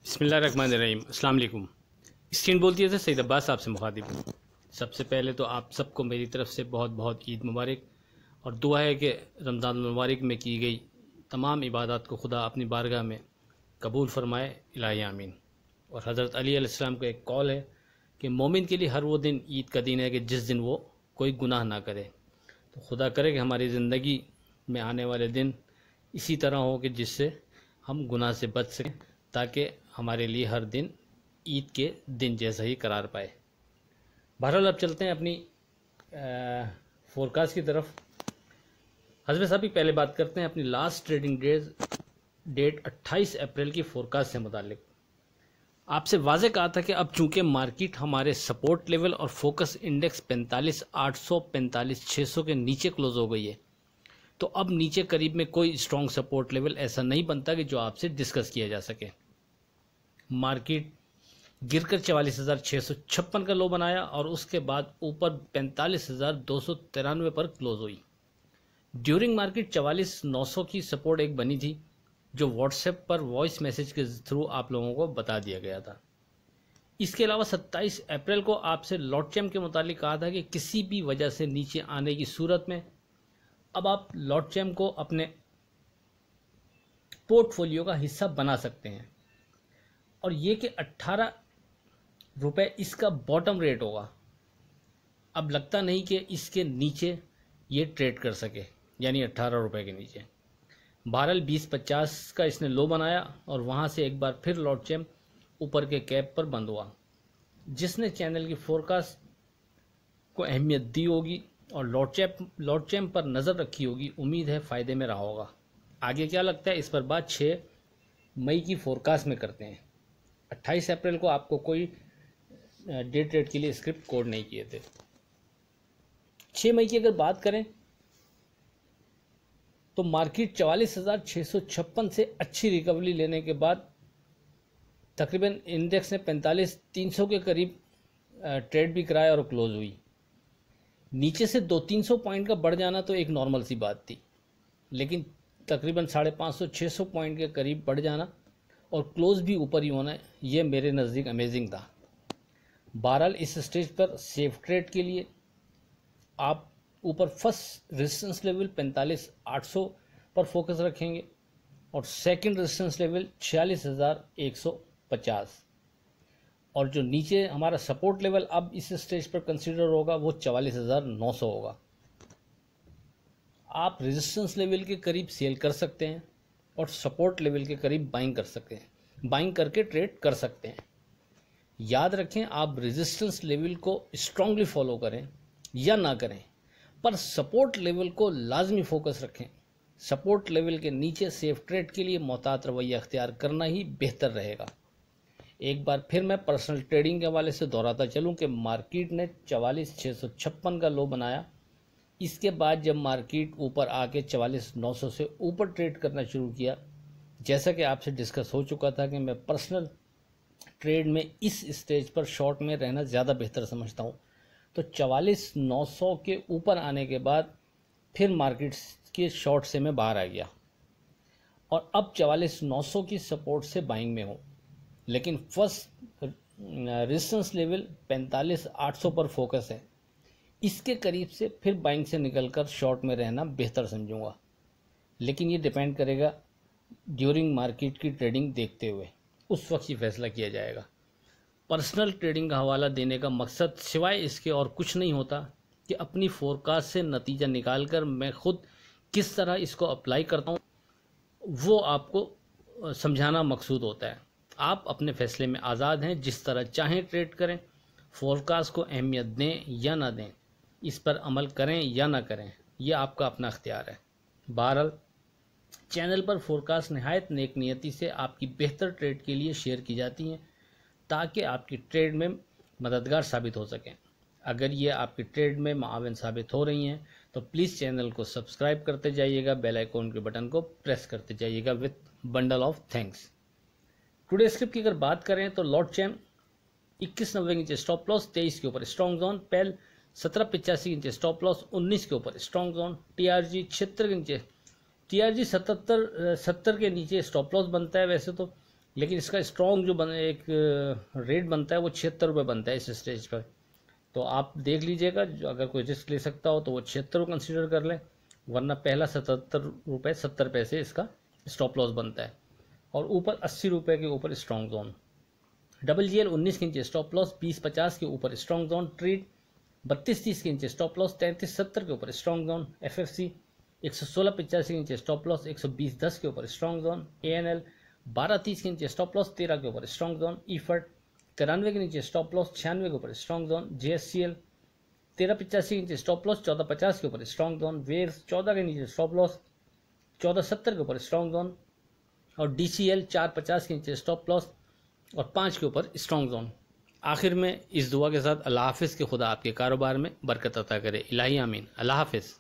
बिस्मिल्लाहिर्रहमानिर्रहीम। अस्सलाम वालेकुम। स्क्रीन बोलती है सईद अब्बास आपसे मुखातिब हूँ। सबसे पहले तो आप सबको मेरी तरफ से बहुत बहुत ईद मुबारक और दुआ है कि रमज़ान मुबारक में की गई तमाम इबादत को खुदा अपनी बारगाह में कबूल फ़रमाए, इलाही आमीन। और हज़रत अली अलैहिस्सलाम का एक कौल है कि मोमिन के लिए हर वो दिन ईद का दिन है कि जिस दिन वो कोई गुनाह ना करे। तो खुदा करे कि हमारी ज़िंदगी में आने वाले दिन इसी तरह हो कि जिससे हम गुनाह से बच सकें, ताकि हमारे लिए हर दिन ईद के दिन जैसा ही करार पाए। बहरहाल अब चलते हैं अपनी फोरकास्ट की तरफ। हज़रत साहब की पहले बात करते हैं अपनी लास्ट ट्रेडिंग डेट 28 अप्रैल की फोरकास्ट से मुतालिक। आपसे वाज़े कहा था कि अब चूंकि मार्केट हमारे सपोर्ट लेवल और फोकस इंडेक्स 45,800 45,600 के नीचे क्लोज हो गई है, तो अब नीचे करीब में कोई स्ट्रॉन्ग सपोर्ट लेवल ऐसा नहीं बनता कि जो आपसे डिस्कस किया जा सके। मार्केट गिरकर 44,656 का लो बनाया और उसके बाद ऊपर 45,293 पर क्लोज हुई। ड्यूरिंग मार्केट 44,900 की सपोर्ट एक बनी थी, जो व्हाट्सएप पर वॉइस मैसेज के थ्रू आप लोगों को बता दिया गया था। इसके अलावा 27 अप्रैल को आपसे लॉट चैम्प के मुतालिक कहा था कि किसी भी वजह से नीचे आने की सूरत में अब आप लॉट चैम्प को अपने पोर्टफोलियो का हिस्सा बना सकते हैं, और ये कि 18 रुपये इसका बॉटम रेट होगा। अब लगता नहीं कि इसके नीचे ये ट्रेड कर सके, यानी 18 रुपये के नीचे। बहरहाल 20.50 का इसने लो बनाया और वहाँ से एक बार फिर लॉट चैम्प ऊपर के कैप पर बंद हुआ। जिसने चैनल की फोरकास्ट को अहमियत दी होगी और लॉट चैम्प पर नज़र रखी होगी, उम्मीद है फ़ायदे में रहा होगा। आगे क्या लगता है इस पर बात 6 मई की फोरकास्ट में करते हैं। 28 अप्रैल को आपको कोई डे ट्रेड के लिए स्क्रिप्ट कोड नहीं किए थे। 6 मई की अगर बात करें तो मार्केट 44,656 से अच्छी रिकवरी लेने के बाद तकरीबन इंडेक्स ने 45,300 के करीब ट्रेड भी कराया और क्लोज हुई। नीचे से 200-300 पॉइंट का बढ़ जाना तो एक नॉर्मल सी बात थी, लेकिन तकरीबन 550-600 पॉइंट के करीब बढ़ जाना और क्लोज भी ऊपर ही होना, ये मेरे नज़दीक अमेजिंग था। बहरहाल इस स्टेज पर सेफ ट्रेड के लिए आप ऊपर फर्स्ट रेजिस्टेंस लेवल 45,800 पर फोकस रखेंगे और सेकंड रेजिस्टेंस लेवल 46,150, और जो नीचे हमारा सपोर्ट लेवल अब इस स्टेज पर कंसीडर होगा वो 44,900 होगा। आप रेजिस्टेंस लेवल के करीब सेल कर सकते हैं और सपोर्ट लेवल के करीब बाइंग कर सकते हैं, बाइंग करके ट्रेड कर सकते हैं। याद रखें, आप रेजिस्टेंस लेवल को स्ट्रांगली फॉलो करें या ना करें, पर सपोर्ट लेवल को लाजमी फोकस रखें। सपोर्ट लेवल के नीचे सेफ ट्रेड के लिए मोहतात रवैया अख्तियार करना ही बेहतर रहेगा। एक बार फिर मैं पर्सनल ट्रेडिंग के हवाले से दोहराता चलूं कि मार्केट ने 44,656 का लो बनाया। इसके बाद जब मार्केट ऊपर आके 44,900 से ऊपर ट्रेड करना शुरू किया, जैसा कि आपसे डिस्कस हो चुका था कि मैं पर्सनल ट्रेड में इस स्टेज पर शॉर्ट में रहना ज़्यादा बेहतर समझता हूँ, तो 44,900 के ऊपर आने के बाद फिर मार्केट के शॉर्ट से मैं बाहर आ गया और अब 44,900 की सपोर्ट से बाइंग में हूँ, लेकिन फर्स्ट रेजिस्टेंस लेवल 45,800 पर फोकस है। इसके करीब से फिर बाइंग से निकलकर शॉर्ट में रहना बेहतर समझूंगा, लेकिन ये डिपेंड करेगा ड्यूरिंग मार्केट की ट्रेडिंग देखते हुए, उस वक्त ये फैसला किया जाएगा। पर्सनल ट्रेडिंग का हवाला देने का मकसद सिवाय इसके और कुछ नहीं होता कि अपनी फोरकास्ट से नतीजा निकालकर मैं खुद किस तरह इसको अप्लाई करता हूँ वो आपको समझाना मकसूद होता है। आप अपने फैसले में आज़ाद हैं, जिस तरह चाहें ट्रेड करें। फोरकास्ट को अहमियत दें या ना दें, इस पर अमल करें या ना करें, यह आपका अपना अख्तियार है। बहरहाल चैनल पर फोरकास्ट नहायत नेक नियति से आपकी बेहतर ट्रेड के लिए शेयर की जाती हैं, ताकि आपकी ट्रेड में मददगार साबित हो सकें। अगर ये आपकी ट्रेड में मावन साबित हो रही हैं तो प्लीज़ चैनल को सब्सक्राइब करते जाइएगा, बेल आइकॉन के बटन को प्रेस करते जाइएगा with bundle of thanks. Today script की अगर बात करें तो लॉट चैम्प 21.90 के नीचे स्टॉप लॉस, 23 के ऊपर स्ट्रॉन्ग जोन, पेल 17.85 के नीचे स्टॉप लॉस, 19 के ऊपर स्ट्रॉन्ग जोन, टीआरजी 76 के नीचे, टीआरजी 70 के नीचे स्टॉप लॉस बनता है वैसे तो, लेकिन इसका स्ट्रॉन्ग जो एक रेट बनता है वो 76 रुपये बनता है इस स्टेज पर। तो आप देख लीजिएगा, अगर कोई रिस्क ले सकता हो तो वो 76 को कंसिडर कर लें, वरना पहला 77 रुपये 70 पैसे इसका स्टॉप लॉस बनता है। और ऊपर 80 रुपये के ऊपर स्ट्रॉन्ग जोन। WGL 19 के नीचे स्टॉप लॉस 20-50 के ऊपर स्ट्रॉन्ग जोन। ट्रेड 32-30 के नीचे स्टॉप लॉस 33-70 के ऊपर स्ट्रॉन्ग जोन। FFC 116-85 के नीचे स्टॉप लॉस 120-10 के ऊपर स्ट्रॉन्ग जोन। ANL 12-30 के नीचे स्टॉप लॉस 13 के ऊपर स्ट्रॉन्ग जोन। EFT 93 के नीचे स्टॉप लॉस 96 के ऊपर स्ट्रॉन्ग जोन। JSCL 13-85 के नीचे स्टॉप लॉस 14-50 के ऊपर स्ट्रॉन्ग जोन। वेव्स 14 के नीचे स्टॉप लॉस 14-70 के ऊपर स्ट्रॉन्ग जोन। और DCL 4-50 के नीचे स्टॉप लॉस और 5 के ऊपर स्ट्रॉन्ग जोन। आखिर में इस दुआ के साथ अल्लाह हाफिज़, के खुदा आपके कारोबार में बरकत अता करे। इलाही आमीन। अल्लाह हाफिज़।